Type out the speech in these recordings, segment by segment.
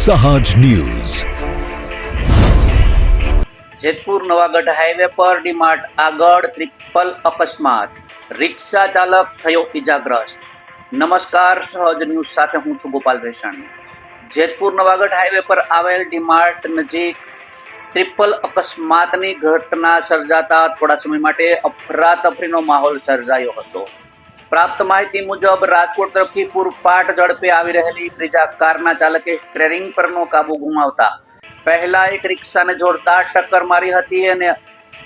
સહાજ news. Jetpur Navagadh highway પર ડીમાર્ટ આગળ triple અકસ્માત, રિક્ષા ચાલક થયો ઈજાગ્રસ્ત। નમસ્કાર, સહજ ન્યૂઝ સાથે હું છું ગોપાલ રેશાણી। જેતપુર નવાગઢ હાઈવે પર આવેલ ડીમાર્ટ નજીક ટ્રિપલ અકસ્માતની ઘટના સર્જાતા થોડા સમય માટે અફરાતફરીનો માહોલ સર્જાયો હતો। પ્રાપ્ત માહિતી મુજબ રાજકોટ તરફથી પૂરપાટ ઝડપે આવી રહેલી બ્રિજા કારના ચાલકે સ્ટીયરિંગ પરનો કાબુ ગુમાવતા પહેલા એક રિક્ષાને જોડતા ટક્કર મારી હતી અને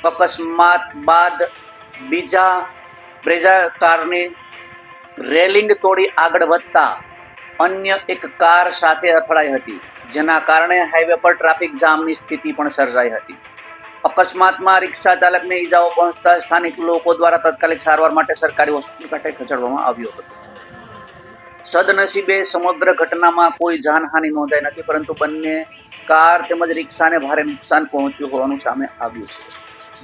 અકસ્માત બાદ બીજા બ્રિજા કારની રેલિંગ તોડી આગળ વધતા અન્ય એક કાર સાથે અથડાઈ હતી, જેના કારણે હાઈવે પર ટ્રાફિક જામની સ્થિતિ પણ સર્જાઈ હતી। અકસ્માતમાં રિક્ષા ચાલકને ઈજાઓ પહોંચતા સ્થાનિક લોકો દ્વારા તાત્કાલિક સારવાર માટે સરકારી હોસ્પિટલ ખાતે ખસેડવામાં આવ્યો હતો। સદનસીબે સમગ્ર ઘટનામાં કોઈ જાનહાનિ નોંધાઈ નથી, પરંતુ બંને કાર તેમજ રિક્ષાને ભારે નુકસાન પહોંચ્યું હોવાનું સામે આવ્યું છે।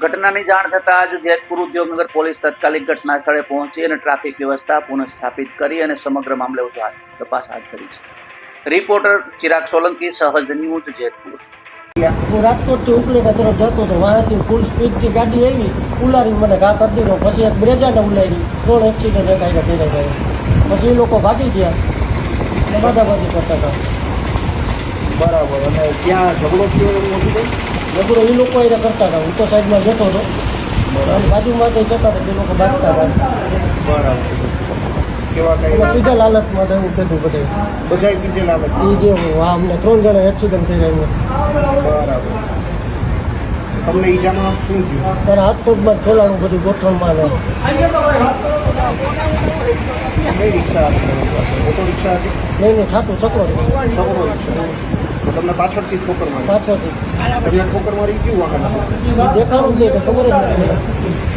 ઘટનાની જાણ થતાં જ જેતપુર ઉદ્યોગનગર પોલીસ તાત્કાલિક ઘટના સ્થળે પહોંચી અને ટ્રાફિક વ્યવસ્થા પુનઃસ્થાપિત કરી અને સમગ્ર મામલે તપાસ હાથ ધરી છે। રિપોર્ટર ચિરાગ સોલંકી, સહજ ન્યૂઝ, જેતપુર। હું રાજકોટથી ઉપલેટા તરફ જતો હતો, વાંથી ફૂલ સ્પીડથી ગાડી આવી, ઉલારી મને ઘા કરી દીધો। પછી એક બ્રેજાને ઉલારી, 3 એક્સિડન્ટ એકાઈને ભેગા કર્યા। પછી એ લોકો ભાગી ગયા અને બાદાબાદી કરતા હતા। બરાબર। અને ત્યાં ઝઘડો થયો એવું નહોતું કંઈ? ઝઘડો એ લોકો એને કરતા હતા, હું તો સાઈડમાં જતો હતો અને બાજુમાં જતા હતા, એ લોકો ભાગતા હતા। બરાબર। કેવા કંઈ પીધેલ હાલતમાં એવું કીધું બધે, બધાય પીધેલ હાલત? એ જે અમને 3 જણા એક્સિડન્ટ થઈ ગયા। બરાબર। તમને ઈજામાં શું થયું? ત્યારે હાથ પગમાં છોલાનું બધું ગોઠણમાં ને કઈ રિક્ષા હતી તમારી પાસે? ઓટો રિક્ષા હતી? લઈને છાટું છકડો છકડો રિક્ષા? તો તમને પાછળથી ઠોકર મારી? પાછળથી તમને ઠોકર મારી કયું વાહન હતું? દેખાડું જ નહીં, ખબર જ નથી।